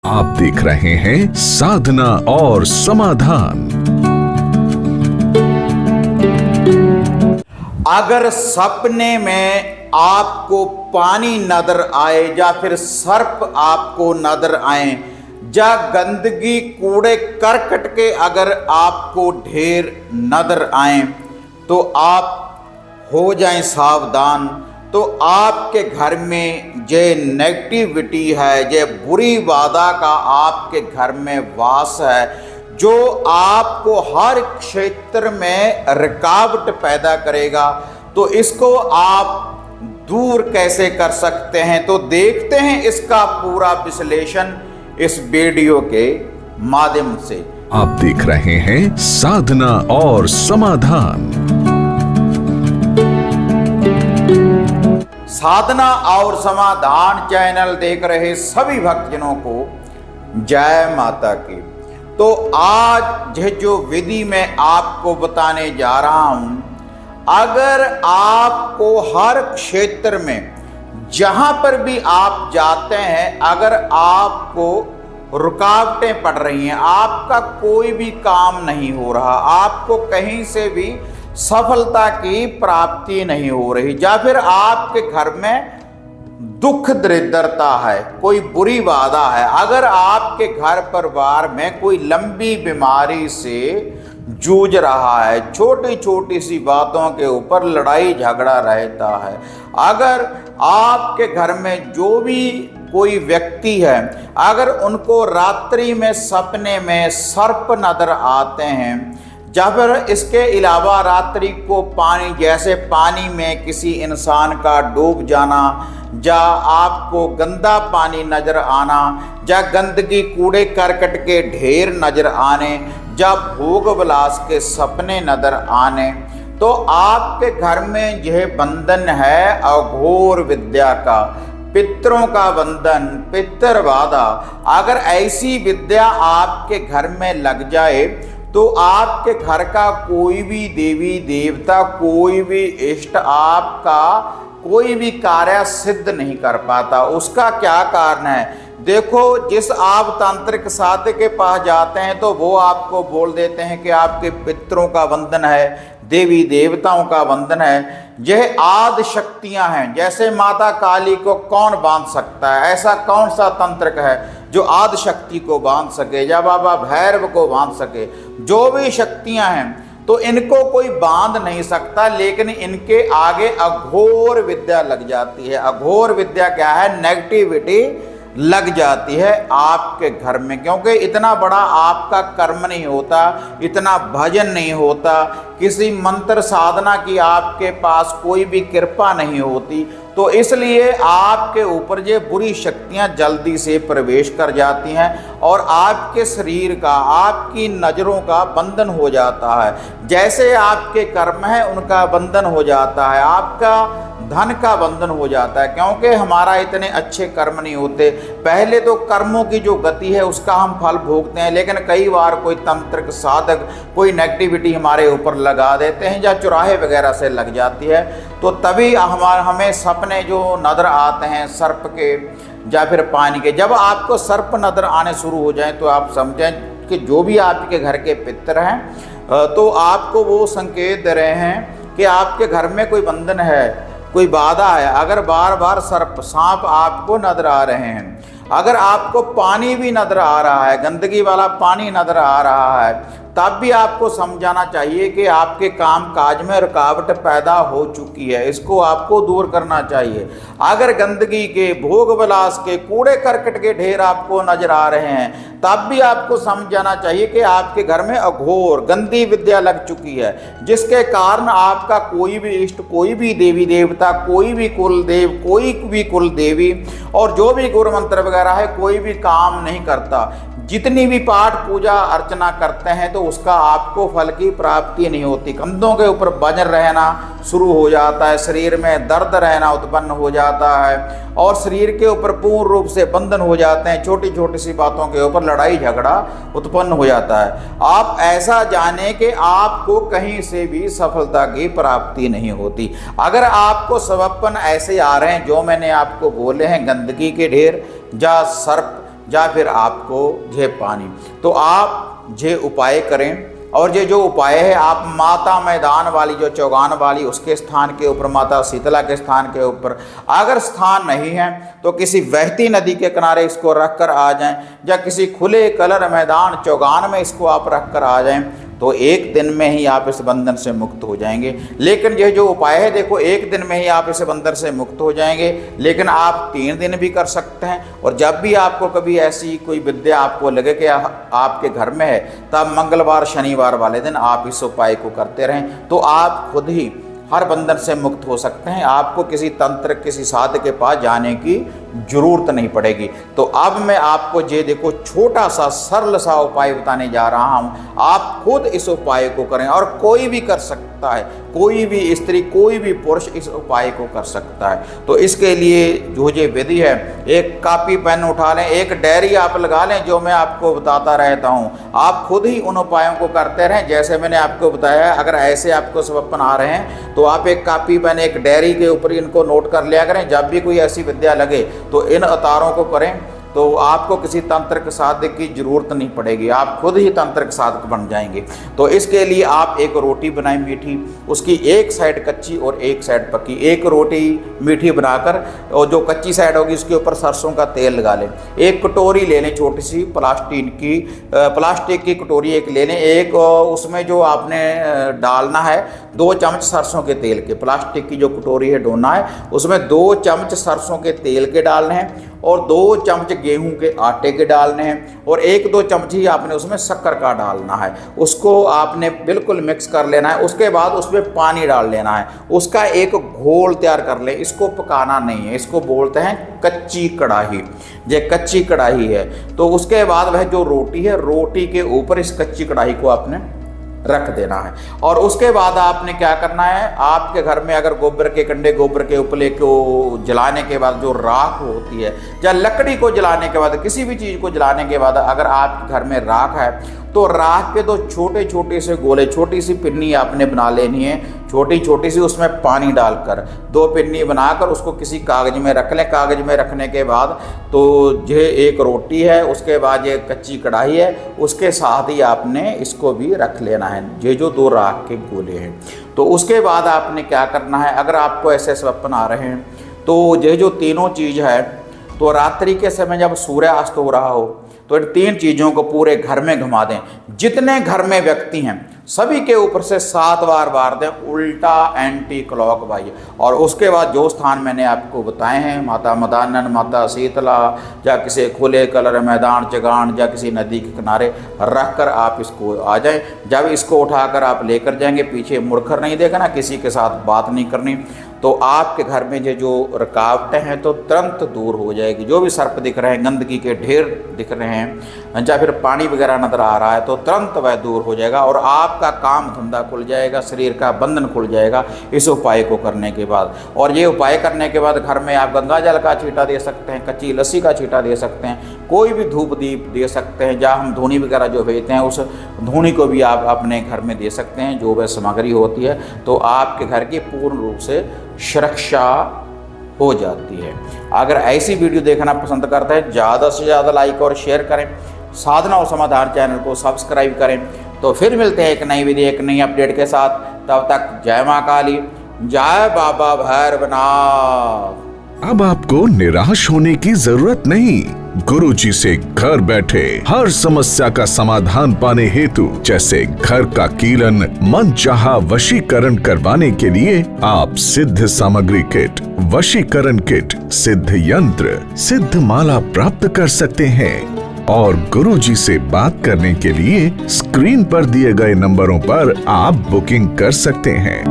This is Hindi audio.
आप देख रहे हैं साधना और समाधान। अगर सपने में आपको पानी नजर आए या फिर सर्प आपको नजर आए या गंदगी कूड़े करकट के अगर आपको ढेर नजर आए तो आप हो जाएं सावधान। तो आपके घर में जे नेगेटिविटी है, जे बुरी वादा का आपके घर में वास है, जो आपको हर क्षेत्र में रुकावट पैदा करेगा, तो इसको आप दूर कैसे कर सकते हैं? तो देखते हैं इसका पूरा विश्लेषण इस वीडियो के माध्यम से। आप देख रहे हैं साधना और समाधान। साधना और समाधान चैनल देख रहे सभी भक्तजनों को जय माता की। तो आज जो विधि मैं आपको बताने जा रहा हूं, अगर आपको हर क्षेत्र में जहां पर भी आप जाते हैं, अगर आपको रुकावटें पड़ रही हैं, आपका कोई भी काम नहीं हो रहा, आपको कहीं से भी सफलता की प्राप्ति नहीं हो रही, या फिर आपके घर में दुख दरिद्रता है, कोई बुरी बाधा है, अगर आपके घर परिवार में कोई लंबी बीमारी से जूझ रहा है, छोटी छोटी सी बातों के ऊपर लड़ाई झगड़ा रहता है, अगर आपके घर में जो भी कोई व्यक्ति है, अगर उनको रात्रि में सपने में सर्प नजर आते हैं, या फिर इसके अलावा रात्रि को पानी, जैसे पानी में किसी इंसान का डूब जाना, या आपको गंदा पानी नजर आना, या गंदगी कूड़े करकट के ढेर नजर आने, या भोग विलास के सपने नजर आने, तो आपके घर में यह बंधन है अघोर विद्या का, पितरों का बंधन, पितरबाधा। अगर ऐसी विद्या आपके घर में लग जाए तो आपके घर का कोई भी देवी देवता, कोई भी इष्ट आपका कोई भी कार्य सिद्ध नहीं कर पाता। उसका क्या कारण है? देखो, जिस आप तांत्रिक साधक के पास जाते हैं तो वो आपको बोल देते हैं कि आपके पितरों का बंधन है, देवी देवताओं का बंधन है, यह आदि शक्तियां हैं। जैसे माता काली को कौन बांध सकता है? ऐसा कौन सा तंत्रक है जो आदि शक्ति को बांध सके, या बाबा भैरव को बांध सके? जो भी शक्तियां हैं तो इनको कोई बांध नहीं सकता, लेकिन इनके आगे अघोर विद्या लग जाती है। अघोर विद्या क्या है? नेगेटिविटी लग जाती है आपके घर में, क्योंकि इतना बड़ा आपका कर्म नहीं होता, इतना भजन नहीं होता, किसी मंत्र साधना की आपके पास कोई भी कृपा नहीं होती, तो इसलिए आपके ऊपर ये बुरी शक्तियां जल्दी से प्रवेश कर जाती हैं और आपके शरीर का, आपकी नज़रों का बंधन हो जाता है। जैसे आपके कर्म है उनका बंधन हो जाता है, आपका धन का बंधन हो जाता है, क्योंकि हमारा इतने अच्छे कर्म नहीं होते। पहले तो कर्मों की जो गति है उसका हम फल भोगते हैं, लेकिन कई बार कोई तंत्रिक साधक कोई नेगेटिविटी हमारे ऊपर लगा देते हैं या चुराहे वगैरह से लग जाती है, तो तभी हमें सपने जो नजर आते हैं सर्प के या फिर पानी के। जब आपको सर्प नजर आने शुरू हो जाए तो आप समझें कि जो भी आपके घर के पितर हैं तो आपको वो संकेत दे रहे हैं कि आपके घर में कोई बंधन है, कोई बाधा है। अगर बार बार सर्प, सांप आपको नजर आ रहे हैं, अगर आपको पानी भी नजर आ रहा है, गंदगी वाला पानी नजर आ रहा है, तब भी आपको समझाना चाहिए कि आपके काम काज में रुकावट पैदा हो चुकी है, इसको आपको दूर करना चाहिए। अगर गंदगी के, भोग विलास के, कूड़े करकट के ढेर आपको नजर आ रहे हैं, तब भी आपको समझाना चाहिए कि आपके घर में अघोर गंदी विद्या लग चुकी है, जिसके कारण आपका कोई भी इष्ट, कोई भी देवी देवता, कोई भी कुल देव, कोई भी कुल देवी और जो भी गुरु मंत्र वगैरह है, कोई भी काम नहीं करता। जितनी भी पाठ पूजा अर्चना करते हैं तो उसका आपको फल की प्राप्ति नहीं होती। कंधों के ऊपर वजन रहना शुरू हो जाता है, शरीर में दर्द रहना उत्पन्न हो जाता है और शरीर के ऊपर पूर्ण रूप से बंधन हो जाते हैं। छोटी छोटी सी बातों के ऊपर लड़ाई झगड़ा उत्पन्न हो जाता है। आप ऐसा जाने कि आपको कहीं से भी सफलता की प्राप्ति नहीं होती। अगर आपको सबबन ऐसे आ रहे हैं जो मैंने आपको बोले हैं, गंदगी के ढेर या सर्प या फिर आपको जे पानी। तो आप जे उपाय करें, और ये जो उपाय है आप माता मैदान वाली जो चौगान वाली उसके स्थान के ऊपर, माता शीतला के स्थान के ऊपर, अगर स्थान नहीं है तो किसी बहती नदी के किनारे इसको रख कर आ जाएं, या किसी खुले कलर मैदान चौगान में इसको आप रख कर आ जाएं, तो एक दिन में ही आप इस बंधन से मुक्त हो जाएंगे। लेकिन ये जो उपाय है देखो, एक दिन में ही आप इस बंधन से मुक्त हो जाएंगे, लेकिन आप 3 दिन भी कर सकते हैं। और जब भी आपको कभी ऐसी कोई विद्या आपको लगे कि आपके घर में है, तब मंगलवार शनिवार वाले दिन आप इस उपाय को करते रहें, तो आप खुद ही हर बंधन से मुक्त हो सकते हैं। आपको किसी तंत्र, किसी साधक के पास जाने की जरूरत नहीं पड़ेगी। तो अब मैं आपको ये देखो छोटा सा सरल सा उपाय बताने जा रहा हूँ, आप खुद इस उपाय को करें, और कोई भी कर सकता है, कोई भी स्त्री, कोई भी पुरुष इस उपाय को कर सकता है। तो इसके लिए जो ये विधि है, एक कॉपी पेन उठा लें, एक डायरी आप लगा लें, जो मैं आपको बताता रहता हूँ, आप खुद ही उन उपायों को करते रहें जैसे मैंने आपको बताया। अगर ऐसे आपको स्वप्न आ रहे हैं तो आप एक कॉपी पेन, एक डायरी के ऊपर इनको नोट कर लिया करें। जब भी कोई ऐसी विद्या लगे तो इन अवतारों को करें, तो आपको किसी तंत्र साधक की जरूरत नहीं पड़ेगी, आप खुद ही तंत्र साधक बन जाएंगे। तो इसके लिए आप एक रोटी बनाएं मीठी, उसकी एक साइड कच्ची और एक साइड पक्की। एक रोटी मीठी बनाकर, और जो कच्ची साइड होगी उसके ऊपर सरसों का तेल लगा लें। एक कटोरी ले लें, छोटी सी प्लास्टिक की कटोरी एक ले लें। एक उसमें जो आपने डालना है 2 चम्मच सरसों के तेल के, प्लास्टिक की जो कटोरी है डोना है, उसमें 2 चम्मच सरसों के तेल के डालने हैं, और 2 चम्मच गेहूं के आटे के डालने हैं, और 1-2 चम्मच ही आपने उसमें शक्कर का डालना है। उसको आपने बिल्कुल मिक्स कर लेना है। उसके बाद उसमें पानी डाल लेना है, उसका एक घोल तैयार कर लें। इसको पकाना नहीं है, इसको बोलते हैं कच्ची कढ़ाई। ये कच्ची कढ़ाई है। तो उसके बाद वह जो रोटी है, रोटी के ऊपर इस कच्ची कढ़ाई को आपने रख देना है। और उसके बाद आपने क्या करना है, आपके घर में अगर गोबर के कंडे, गोबर के उपले को जलाने के बाद जो राख होती है, या लकड़ी को जलाने के बाद, किसी भी चीज़ को जलाने के बाद अगर आपके घर में राख है, तो राख के 2 छोटे छोटे से गोले, छोटी सी पिन्नी आपने बना लेनी है, छोटी छोटी सी, उसमें पानी डालकर 2 पिन्नी बनाकर उसको किसी कागज में रख लें। कागज में रखने के बाद तो ये एक रोटी है, उसके बाद ये कच्ची कढ़ाई है, उसके साथ ही आपने इसको भी रख लेना है, ये जो 2 राख के गोले हैं। तो उसके बाद आपने क्या करना है, अगर आपको ऐसे स्वप्न आ रहे हैं, तो ये जो तीनों चीज़ है, तो रात्रि के समय जब सूर्यास्त हो रहा हो, तो इन 3 चीज़ों को पूरे घर में घुमा दें। जितने घर में व्यक्ति हैं सभी के ऊपर से 7 बार मार दें, उल्टा एंटी क्लॉक वाइज। और उसके बाद जो स्थान मैंने आपको बताए हैं, माता मदानन, माता शीतला, या किसी खुले कलर मैदान चगान, या किसी नदी के किनारे रख कर आप इसको आ जाएं। जब इसको उठाकर आप लेकर जाएंगे, पीछे मुड़कर नहीं देखना, किसी के साथ बात नहीं करनी, तो आपके घर में ये जो रुकावटें हैं तो तुरंत दूर हो जाएगी। जो भी सर्प दिख रहे हैं, गंदगी के ढेर दिख रहे हैं, या फिर पानी वगैरह नजर आ रहा है, तो तुरंत वह दूर हो जाएगा, और आपका काम धंधा खुल जाएगा, शरीर का बंधन खुल जाएगा इस उपाय को करने के बाद। और ये उपाय करने के बाद घर में आप गंगा जल का छींटा दे सकते हैं, कच्ची लस्सी का छींटा दे सकते हैं, कोई भी धूप दीप दे सकते हैं, जहाँ हम धूनी वगैरह जो भेजते हैं उस धूनी को भी आप अपने घर में दे सकते हैं, जो वह सामग्री होती है। तो आपके घर की पूर्ण रूप से सुरक्षा हो जाती है। अगर ऐसी वीडियो देखना पसंद करते हैं, ज़्यादा से ज़्यादा लाइक और शेयर करें, साधना और समाधान चैनल को सब्सक्राइब करें। तो फिर मिलते हैं एक नई वीडियो, एक नई अपडेट के साथ। तब तक जय माँ काली, जय बाबा भैरवनाथ। अब आपको निराश होने की जरूरत नहीं। गुरुजी से घर बैठे हर समस्या का समाधान पाने हेतु, जैसे घर का कीलन, मनचाहा वशीकरण करवाने के लिए आप सिद्ध सामग्री किट, वशीकरण किट, सिद्ध यंत्र, सिद्ध माला प्राप्त कर सकते हैं। और गुरुजी से बात करने के लिए स्क्रीन पर दिए गए नंबरों पर आप बुकिंग कर सकते हैं।